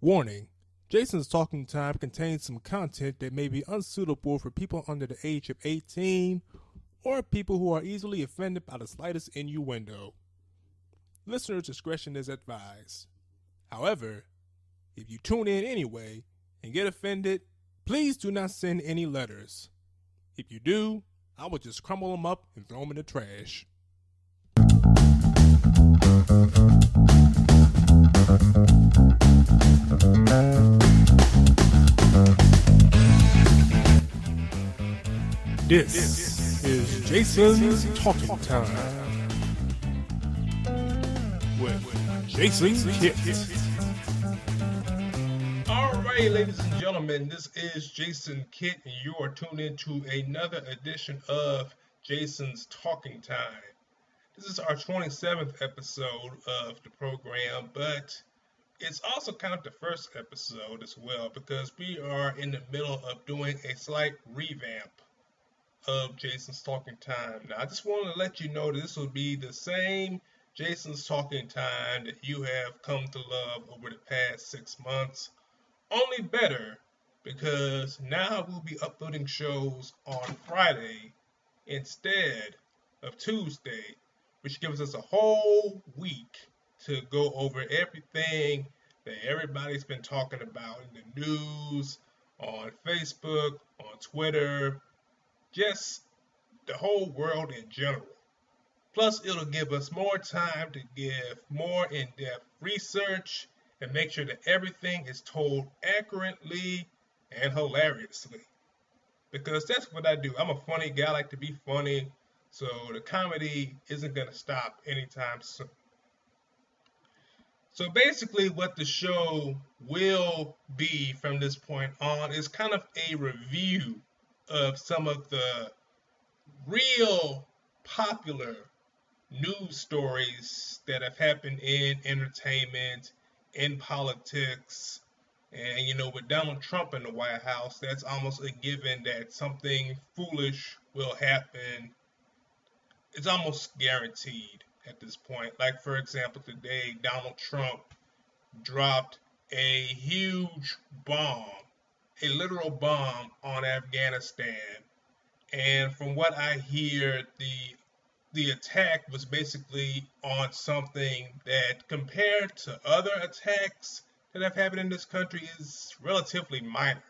Warning: Jason's Talking Time contains some content that may be unsuitable for people under the age of 18 or people who are easily offended by the slightest innuendo. Listener discretion is advised. However, if you tune in anyway and get offended, please do not send any letters. If you do, I will just crumble them up and throw them in the trash. This is Jason's Talking Time with Jason Kitt. Alright, ladies and gentlemen, this is Jason Kitt, and you are tuned in to another edition of Jason's Talking Time. This is our 27th episode of the program, but it's also kind of the first episode as well because we are in the middle of doing a slight revamp of Jason's Talking Time. Now, I just want to let you know that this will be the same Jason's Talking Time that you have come to love over the past 6 months, only better because now we'll be uploading shows on Friday instead of Tuesday, which gives us a whole week to go over everything that everybody's been talking about in the news, on Facebook, on Twitter, just the whole world in general. Plus, it'll give us more time to give more in-depth research and make sure that everything is told accurately and hilariously. Because that's what I do. I'm a funny guy, I like to be funny, so the comedy isn't going to stop anytime soon. So basically what the show will be from this point on is kind of a review of some of the real popular news stories that have happened in entertainment, in politics, and with Donald Trump in the White House, that's almost a given that something foolish will happen. It's almost guaranteed at this point. Like, for example, today, Donald Trump dropped a huge bomb, a literal bomb on Afghanistan. And from what I hear, the attack was basically on something that, compared to other attacks that have happened in this country, is relatively minor.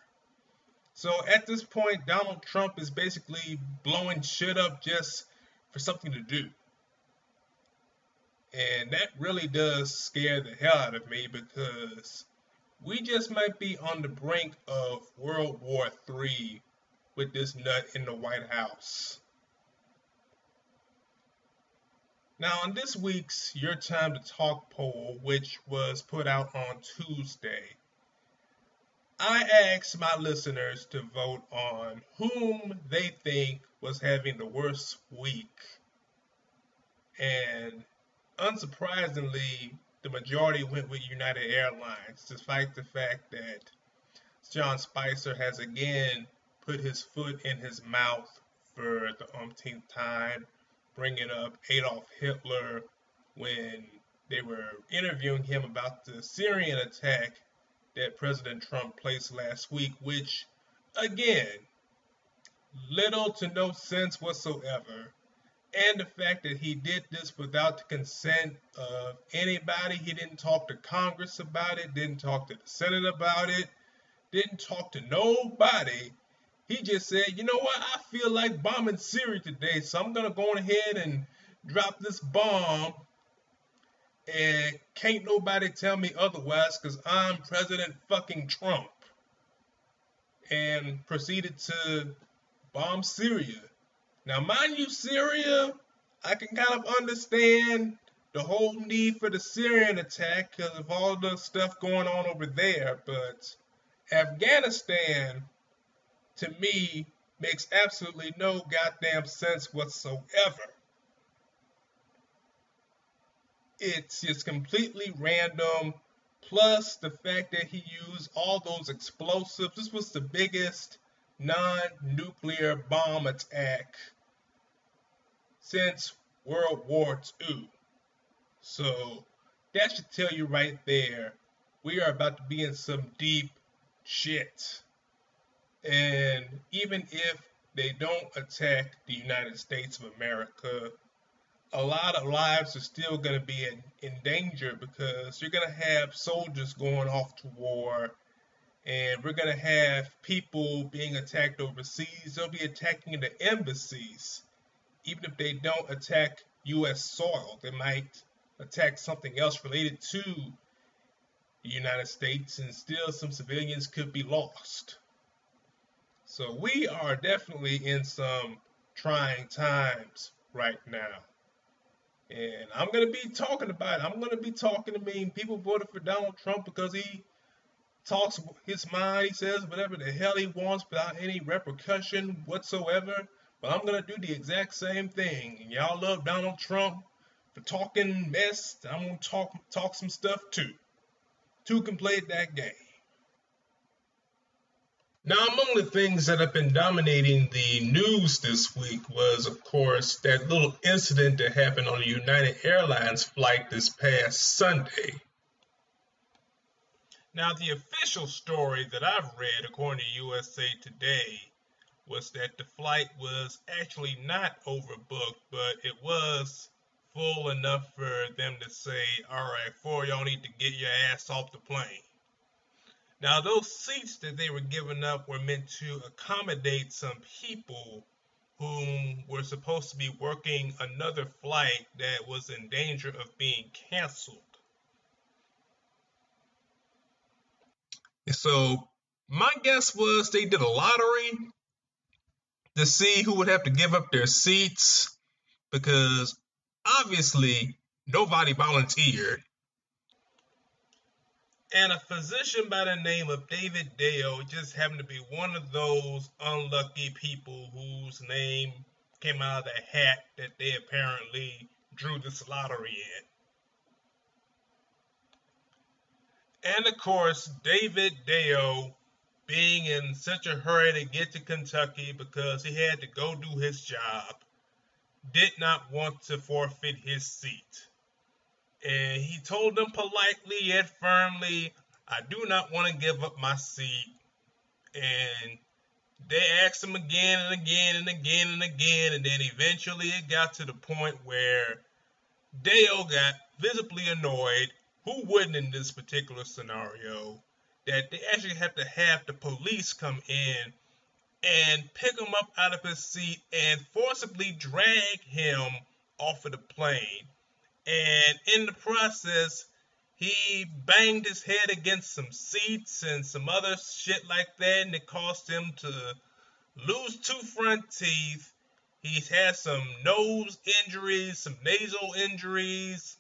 So at this point, Donald Trump is basically blowing shit up just for something to do. And that really does scare the hell out of me because we just might be on the brink of World War III with this nut in the White House. Now, on this week's Your Time to Talk poll, which was put out on Tuesday, I asked my listeners to vote on whom they think was having the worst week. And unsurprisingly, the majority went with United Airlines, despite the fact that Sean Spicer has again put his foot in his mouth for the umpteenth time, bringing up Adolf Hitler when they were interviewing him about the Syrian attack that President Trump placed last week, which, again, little to no sense whatsoever. And the fact that he did this without the consent of anybody. He didn't talk to Congress about it, didn't talk to the Senate about it, didn't talk to nobody. He just said, you know what, I feel like bombing Syria today, so I'm going to go ahead and drop this bomb. And can't nobody tell me otherwise because I'm President fucking Trump. And proceeded to bomb Syria. Now, mind you, Syria, I can kind of understand the whole need for the Syrian attack because of all the stuff going on over there. But Afghanistan, to me, makes absolutely no goddamn sense whatsoever. It's just completely random. Plus, the fact that he used all those explosives. This was the biggest non-nuclear bomb attack since World War II. So that should tell you right there we are about to be in some deep shit. And even if they don't attack the United States of America, a lot of lives are still going to be in danger because you're going to have soldiers going off to war, and we're going to have people being attacked overseas. They'll be attacking the embassies. Even if they don't attack U.S. soil, they might attack something else related to the United States, and still some civilians could be lost. So we are definitely in some trying times right now. And I'm going to be talking about it. I'm going to be talking to people voted for Donald Trump because he talks his mind. He says whatever the hell he wants without any repercussion whatsoever. But I'm going to do the exact same thing. And y'all love Donald Trump for talking mess. I'm going to talk some stuff too. Two can play that game. Now, among the things that have been dominating the news this week was, of course, that little incident that happened on the United Airlines flight this past Sunday. Now, the official story that I've read, according to USA Today, was that the flight was actually not overbooked, but it was full enough for them to say, all right, four y'all need to get your ass off the plane. Now, those seats that they were giving up were meant to accommodate some people whom were supposed to be working another flight that was in danger of being canceled. So, my guess was they did a lottery to see who would have to give up their seats, because obviously nobody volunteered. And a physician by the name of David Dale just happened to be one of those unlucky people whose name came out of the hat that they apparently drew this lottery in. And of course, David Dale, being in such a hurry to get to Kentucky because he had to go do his job, did not want to forfeit his seat. And he told them politely yet firmly, I do not want to give up my seat. And they asked him again and again and again and again. And then eventually it got to the point where Dale got visibly annoyed. Who wouldn't in this particular scenario? That they actually had to have the police come in and pick him up out of his seat and forcibly drag him off of the plane. And in the process, he banged his head against some seats and some other shit like that, and it caused him to lose 2 front teeth. He's had some nose injuries, some nasal injuries,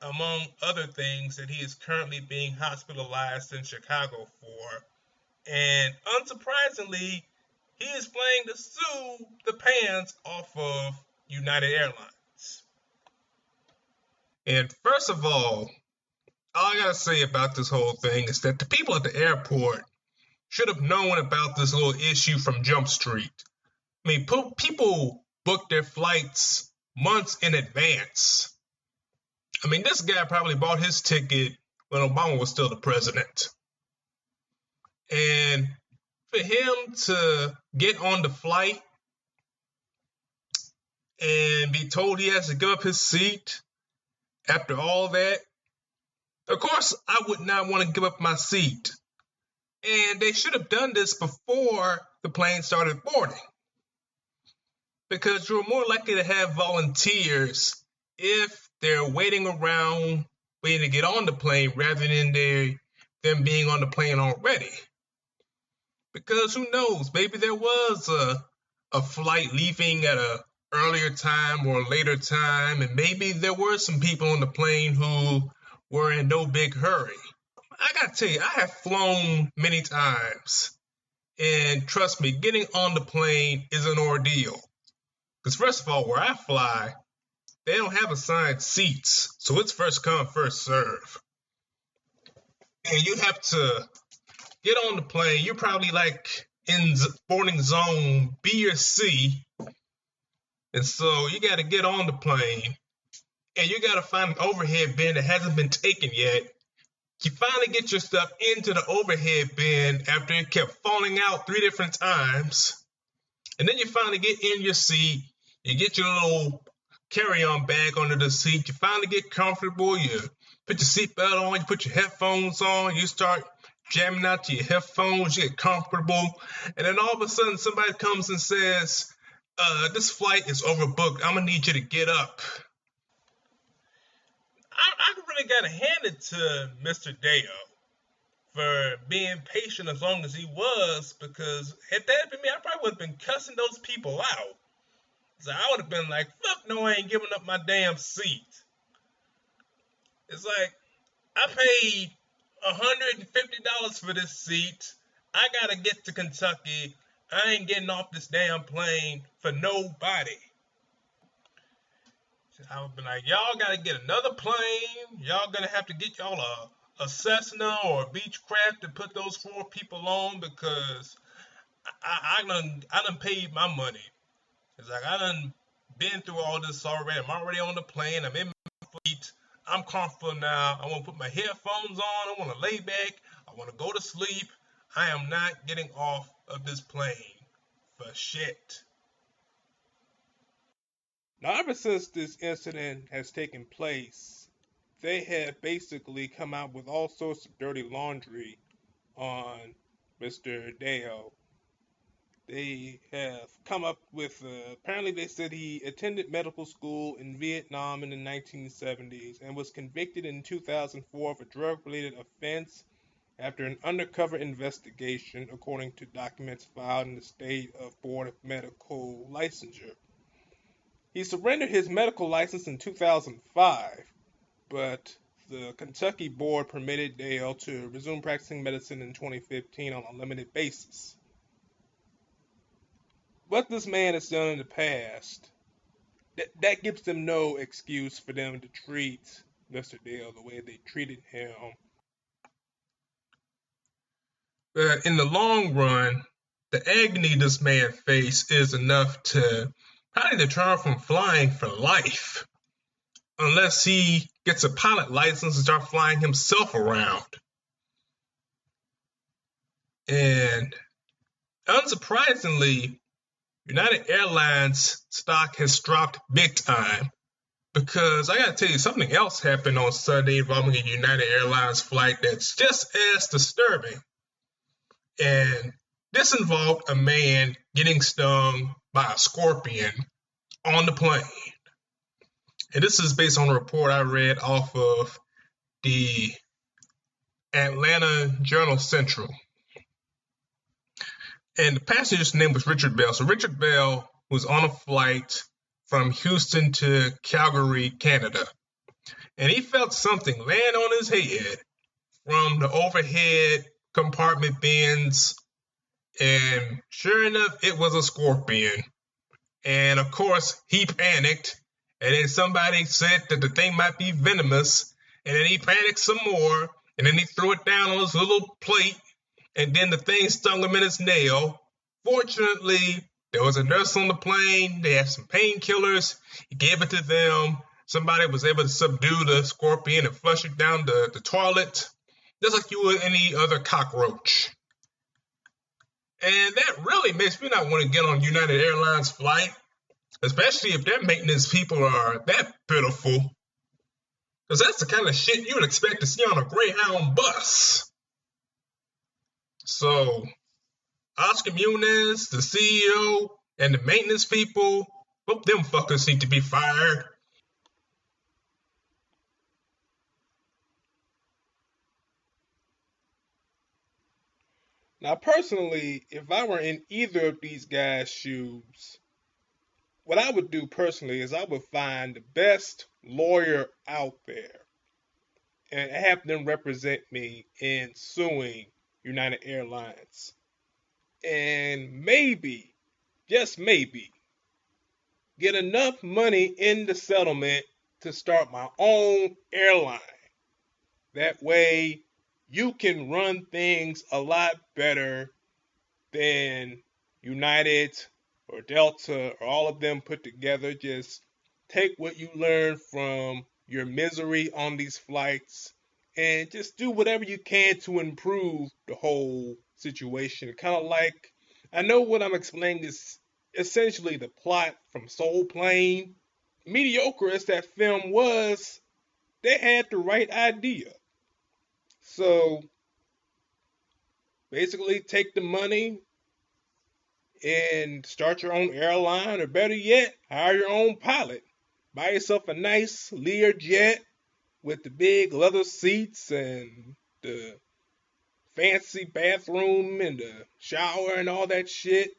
among other things that he is currently being hospitalized in Chicago for. And unsurprisingly, he is planning to sue the pants off of United Airlines. And first of all I gotta say about this whole thing is that the people at the airport should have known about this little issue from Jump Street. I mean, people book their flights months in advance. I mean, this guy probably bought his ticket when Obama was still the president. And for him to get on the flight and be told he has to give up his seat after all that, of course, I would not want to give up my seat. And they should have done this before the plane started boarding, because you're more likely to have volunteers if they're waiting around waiting to get on the plane rather than them being on the plane already. Because who knows, maybe there was a flight leaving at a earlier time or a later time, and maybe there were some people on the plane who were in no big hurry. I gotta tell you, I have flown many times, and trust me, getting on the plane is an ordeal. Because first of all, where I fly, they don't have assigned seats, so it's first come, first serve. And you have to get on the plane. You're probably like in boarding zone B or C, and so you got to get on the plane, and you got to find an overhead bin that hasn't been taken yet, You finally get your stuff into the overhead bin after it kept falling out 3 different times. And then you finally get in your seat. You get your little carry-on bag under the seat. You finally get comfortable. You put your seatbelt on. You put your headphones on. You start jamming out to your headphones. You get comfortable. And then all of a sudden somebody comes and says, this flight is overbooked. I'm going to need you to get up. I really got to hand it to Mr. Deo for being patient as long as he was, because had that been me, I probably would have been cussing those people out. So I would have been like, fuck no, I ain't giving up my damn seat. It's like, I paid $150 for this seat. I gotta get to Kentucky. I ain't getting off this damn plane for nobody. I would be like, y'all gotta get another plane. Y'all gonna have to get y'all a Cessna or a Beechcraft to put those 4 people on, because I done paid my money. It's like, I done been through all this already. I'm already on the plane. I'm in my feet. I'm comfortable now. I want to put my headphones on. I want to lay back. I want to go to sleep. I am not getting off of this plane for shit. Now, ever since this incident has taken place, they have basically come out with all sorts of dirty laundry on Mr. Deo. They have come up with, apparently they said he attended medical school in Vietnam in the 1970s and was convicted in 2004 of a drug-related offense after an undercover investigation, according to documents filed in the State of Board of Medical Licensure. He surrendered his medical license in 2005, but the Kentucky board permitted Dale to resume practicing medicine in 2015 on a limited basis. What this man has done in the past, that gives them no excuse for them to treat Mr. Dale the way they treated him. But in the long run, the agony this man faced is enough to probably deter him from flying for life, unless he gets a pilot license and starts flying himself around. And unsurprisingly, United Airlines stock has dropped big time, because I gotta tell you, something else happened on Sunday involving a United Airlines flight that's just as disturbing. And this involved a man getting stung by a scorpion on the plane. And this is based on a report I read off of the Atlanta Journal-Central. And the passenger's name was Richard Bell. So Richard Bell was on a flight from Houston to Calgary, Canada. And he felt something land on his head from the overhead compartment bins. And sure enough, it was a scorpion. And of course, he panicked. And then somebody said that the thing might be venomous. And then he panicked some more. And then he threw it down on his little plate. And then the thing stung him in his nail. Fortunately, there was a nurse on the plane. They had some painkillers. He gave it to them. Somebody was able to subdue the scorpion and flush it down the toilet, just like you would any other cockroach. And that really makes me not want to get on United Airlines flight, especially if their maintenance people are that pitiful. Because that's the kind of shit you would expect to see on a Greyhound bus. So, Oscar Muniz, the CEO, and the maintenance people, both them fuckers need to be fired. Now, personally, if I were in either of these guys' shoes, what I would do personally is I would find the best lawyer out there and have them represent me in suing United Airlines. And maybe, just maybe, get enough money in the settlement to start my own airline. That way, you can run things a lot better than United or Delta or all of them put together. Just take what you learned from your misery on these flights and just do whatever you can to improve the whole situation. Kind of like, I know what I'm explaining is essentially the plot from Soul Plane. Mediocre as that film was, they had the right idea. So basically, take the money and start your own airline, or better yet, hire your own pilot. Buy yourself a nice Learjet with the big leather seats and the fancy bathroom and the shower and all that shit,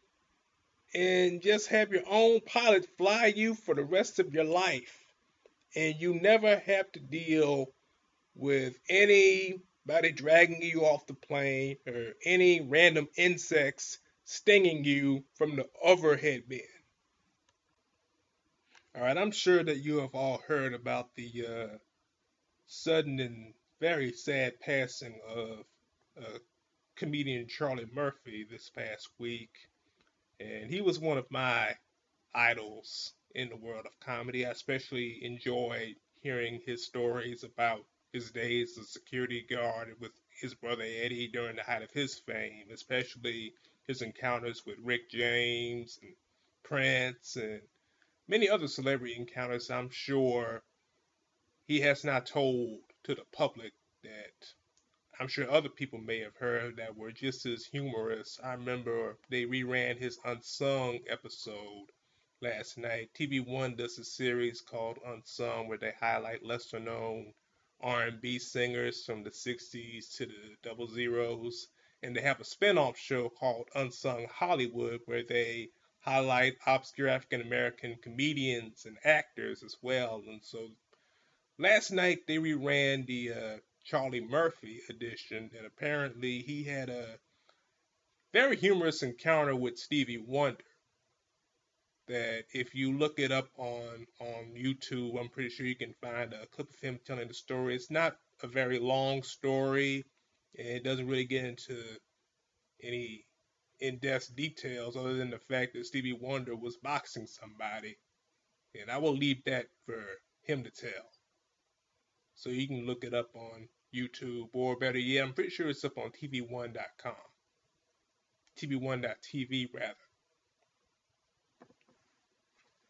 and just have your own pilot fly you for the rest of your life. And you never have to deal with anybody dragging you off the plane or any random insects stinging you from the overhead bin. All right, I'm sure that you have all heard about the sudden and very sad passing of comedian Charlie Murphy this past week. And he was one of my idols in the world of comedy. I especially enjoyed hearing his stories about his days as security guard with his brother Eddie during the height of his fame, especially his encounters with Rick James and Prince and many other celebrity encounters I'm sure he has not told to the public that I'm sure other people may have heard that were just as humorous. I remember they reran his Unsung episode last night. TV One does a series called Unsung where they highlight lesser known R&B singers from the 60s to the double zeros. And they have a spin-off show called Unsung Hollywood where they highlight obscure African American comedians and actors as well. And so last night they reran the Charlie Murphy edition, and apparently he had a very humorous encounter with Stevie Wonder. That if you look it up on YouTube, I'm pretty sure you can find a clip of him telling the story. It's not a very long story, and it doesn't really get into any in-depth details other than the fact that Stevie Wonder was boxing somebody, and I will leave that for him to tell. So you can look it up on YouTube, or better yet, I'm pretty sure it's up on TV1.com. TV1.tv, rather.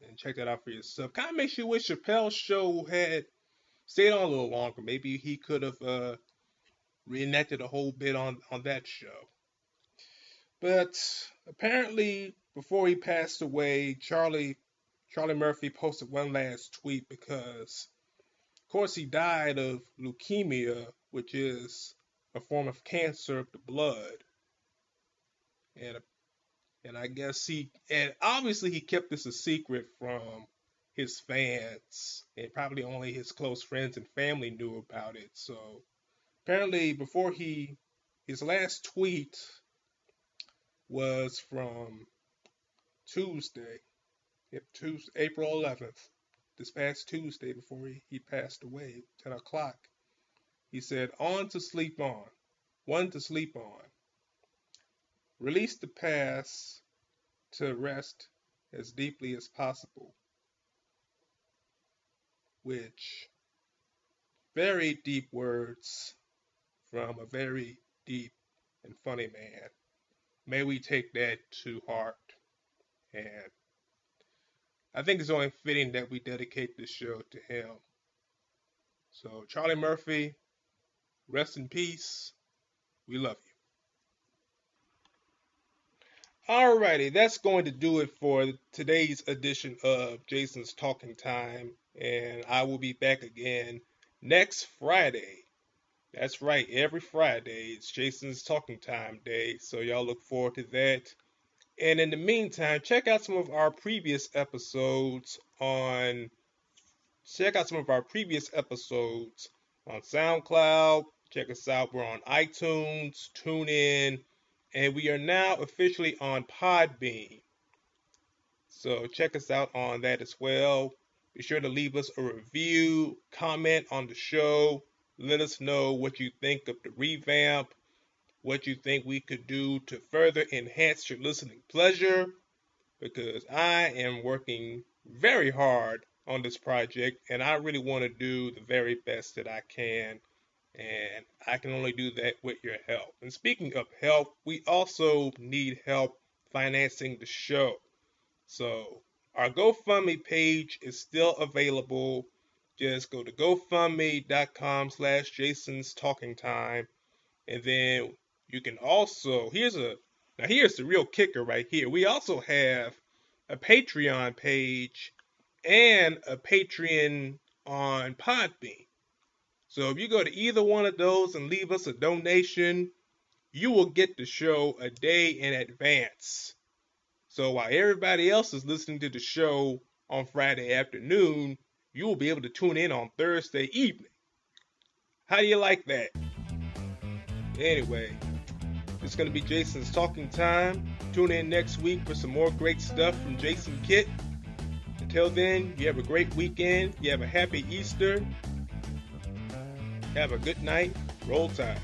And check that out for yourself. Kind of makes you wish Chappelle's show had stayed on a little longer. Maybe he could have reenacted a whole bit on that show. But apparently, before he passed away, Charlie Murphy posted one last tweet because, of course, he died of leukemia, which is a form of cancer of the blood. And and I guess and obviously he kept this a secret from his fans, and probably only his close friends and family knew about it. So apparently, his last tweet was from Tuesday, April 11th, this past Tuesday before he passed away, 10 o'clock. He said, "On to sleep on, one to sleep on. Release the past to rest as deeply as possible." Which, very deep words from a very deep and funny man. May we take that to heart. And I think it's only fitting that we dedicate this show to him. So, Charlie Murphy, rest in peace. We love you. Alrighty, that's going to do it for today's edition of Jason's Talking Time. And I will be back again next Friday. That's right, every Friday it's Jason's Talking Time day. So y'all look forward to that. And in the meantime, check out some of our previous episodes on SoundCloud. Check us out. We're on iTunes, TuneIn, and we are now officially on Podbean. So check us out on that as well. Be sure to leave us a review, comment on the show. Let us know what you think of the revamp, what you think we could do to further enhance your listening pleasure, because I am working very hard on this project and I really want to do the very best that I can. And I can only do that with your help. And speaking of help, we also need help financing the show. So our GoFundMe page is still available. Just go to gofundme.com/Jason's Talking Time. And then you can also, here's the real kicker right here. We also have a Patreon page and a Patreon on Podbean. So if you go to either one of those and leave us a donation, you will get the show a day in advance. So while everybody else is listening to the show on Friday afternoon, you will be able to tune in on Thursday evening. How do you like that? Anyway, it's going to be Jason's Talking Time. Tune in next week for some more great stuff from Jason Kitt. Until then, you have a great weekend. You have a happy Easter. Have a good night. Roll Tide.